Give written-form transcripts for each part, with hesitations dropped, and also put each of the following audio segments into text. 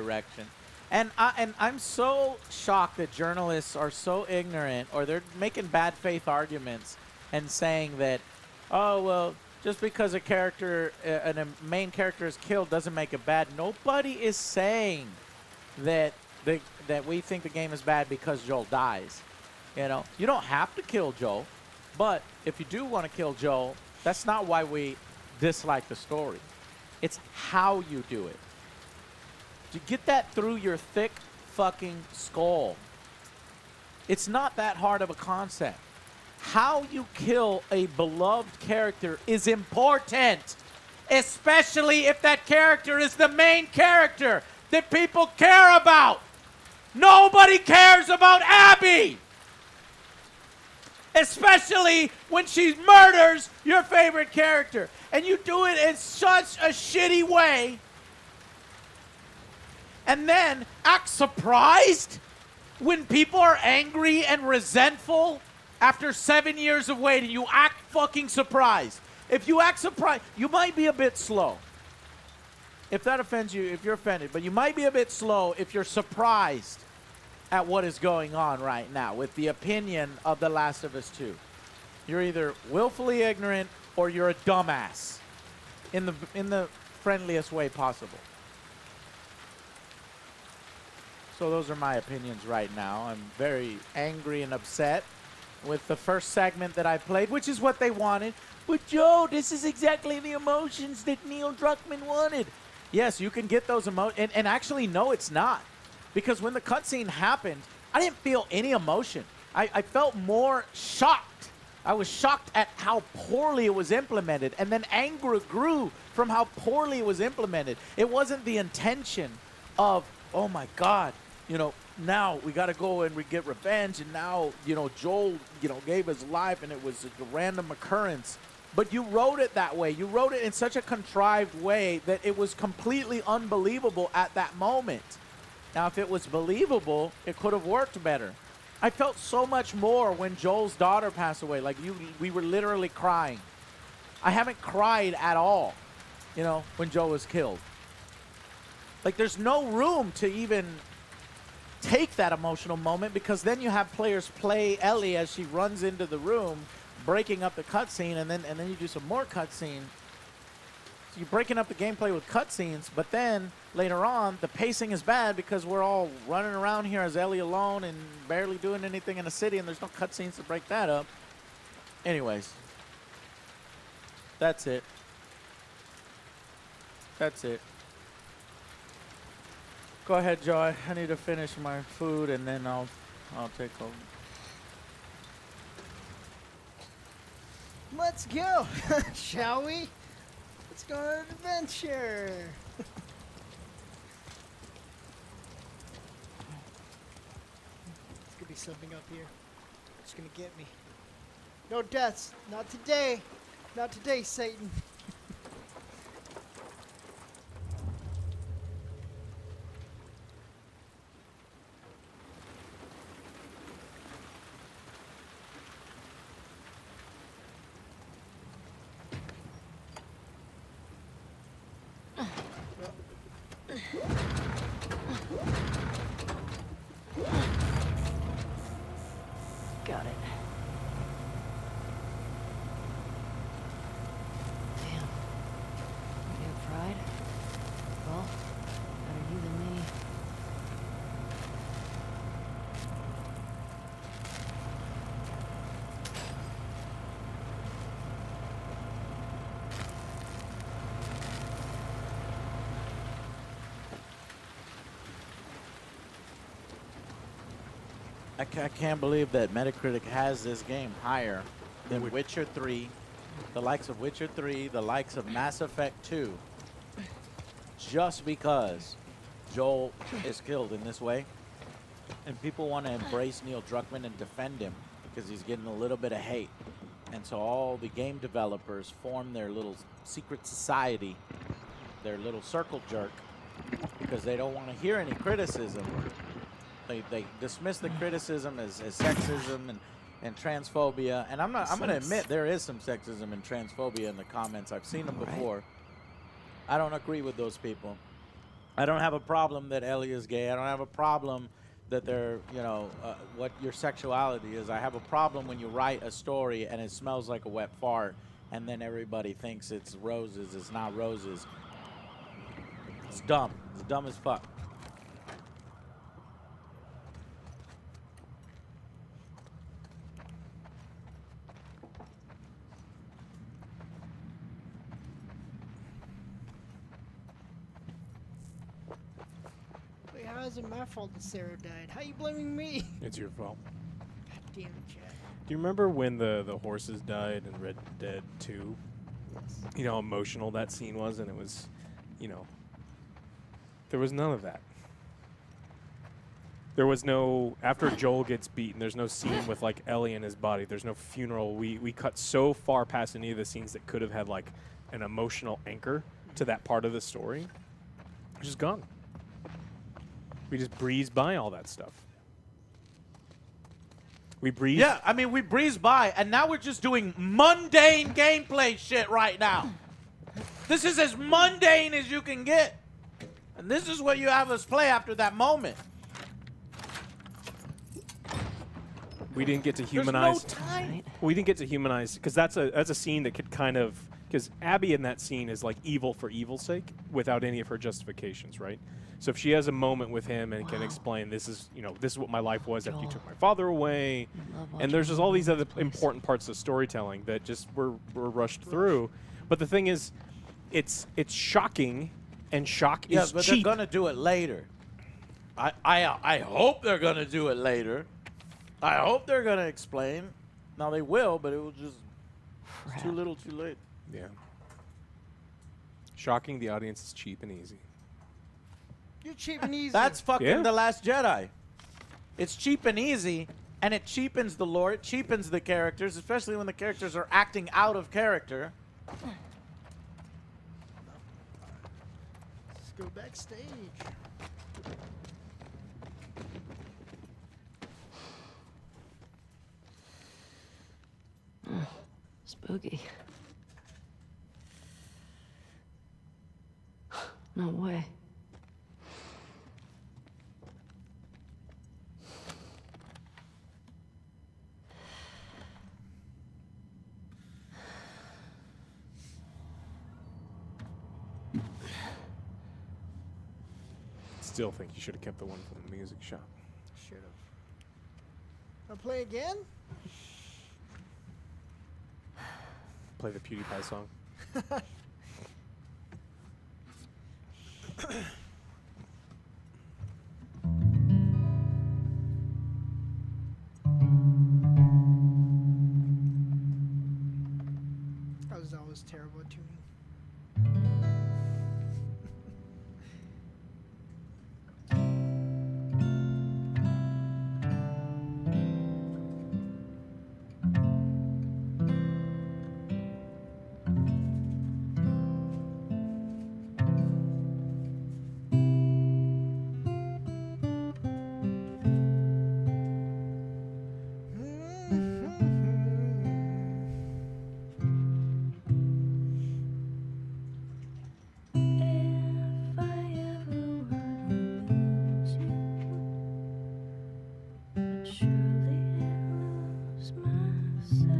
direction. And I'm so shocked that journalists are so ignorant, or they're making bad faith arguments and saying that, oh well, just because a character, a main character is killed doesn't make it bad. Nobody is saying that that we think the game is bad because Joel dies. You know, you don't have to kill Joel, but if you do want to kill Joel, that's not why we dislike the story. It's how you do it. To get that through your thick fucking skull. It's not that hard of a concept. How you kill a beloved character is important, especially if that character is the main character that people care about. Nobody cares about Abby, especially when she murders your favorite character. And you do it in such a shitty way, and then act surprised when people are angry and resentful after 7 years of waiting. You act fucking surprised. If you act surprised, you might be a bit slow. If that offends you, if you're offended, but you might be a bit slow if you're surprised at what is going on right now with the opinion of The Last of Us 2. You're either willfully ignorant or you're a dumbass in the friendliest way possible. So those are my opinions right now. I'm very angry and upset with the first segment that I played, which is what they wanted. But Joe, this is exactly the emotions that Neil Druckmann wanted. Yes, you can get those emotions. And actually, no, it's not. Because when the cutscene happened, I didn't feel any emotion. I felt more shocked. I was shocked at how poorly it was implemented. And then anger grew from how poorly it was implemented. It wasn't the intention of, oh my God, you know, now we got to go and we get revenge. And now, you know, Joel, you know, gave his life and it was a random occurrence. But you wrote it that way. You wrote it in such a contrived way that it was completely unbelievable at that moment. Now, if it was believable, it could have worked better. I felt so much more when Joel's daughter passed away. Like, we were literally crying. I haven't cried at all, you know, when Joel was killed. Like, there's no room to even take that emotional moment, because then you have players play Ellie as she runs into the room, breaking up the cutscene, and then you do some more cutscene. So you're breaking up the gameplay with cutscenes, but then later on, the pacing is bad because we're all running around here as Ellie alone and barely doing anything in the city, and there's no cutscenes to break that up. Anyways, that's it. That's it. Go ahead, Joy. I need to finish my food, and then I'll take over. Let's go, shall we? Let's go on an adventure. There's gonna be something up here. It's gonna get me. No deaths. Not today. Not today, Satan. Got it. Damn. You have pride? Well, better you than me. I can't believe that Metacritic has this game higher than Witcher 3, the likes of Witcher 3, the likes of Mass Effect 2, just because Joel is killed in this way. And people want to embrace Neil Druckmann and defend him because he's getting a little bit of hate. And so all the game developers form their little secret society, their little circle jerk, because they don't want to hear any criticism. They dismiss the criticism as sexism and transphobia. And I'm going to admit there is some sexism and transphobia in the comments. I've seen them before. I don't agree with those people. I don't have a problem that Ellie is gay. I don't have a problem that they're, what your sexuality is. I have a problem when you write a story and it smells like a wet fart and then everybody thinks it's roses. It's not roses. It's dumb. It's dumb as fuck. Wait, how is it my fault that Sarah died? How you blaming me? It's your fault. God damn it, Chad. Do you remember when the horses died in Red Dead 2? Yes. You know how emotional that scene was, and it was, there was none of that. There was no, after Joel gets beaten, there's no scene with, like, Ellie and his body. There's no funeral. We cut so far past any of the scenes that could have had, like, an emotional anchor to that part of the story. It's just gone. We just breezed by all that stuff. We breezed. Yeah, I mean, we breezed by, and now we're just doing mundane gameplay shit right now. This is as mundane as you can get. And this is what you have us play after that moment. We didn't get to humanize. There's no time. We didn't get to humanize, because that's a scene that could kind of, because Abby in that scene is like evil for evil's sake without any of her justifications, right? So if she has a moment with him and can explain, this is what my life was after you took my father away, and there's just all these other important parts of storytelling that just were rushed through. But the thing is, it's shocking, and shock is Yeah, but cheap. they're gonna do it later. I hope they're gonna do it later. I hope they're gonna explain. Now they will, but it will just it's too little, too late. Yeah. Shocking the audience is cheap and easy. You're cheap and easy. That's fucking Yeah. The Last Jedi. It's cheap and easy, and it cheapens the lore. It cheapens the characters, especially when the characters are acting out of character. Let's go backstage. Spooky. No way. Still think you should have kept the one from the music shop. Should have. I'll play again? Play the PewDiePie song. I was always terrible at tuning. If I ever were to lose you, I'd surely lose myself.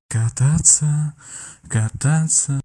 Кататься, кататься.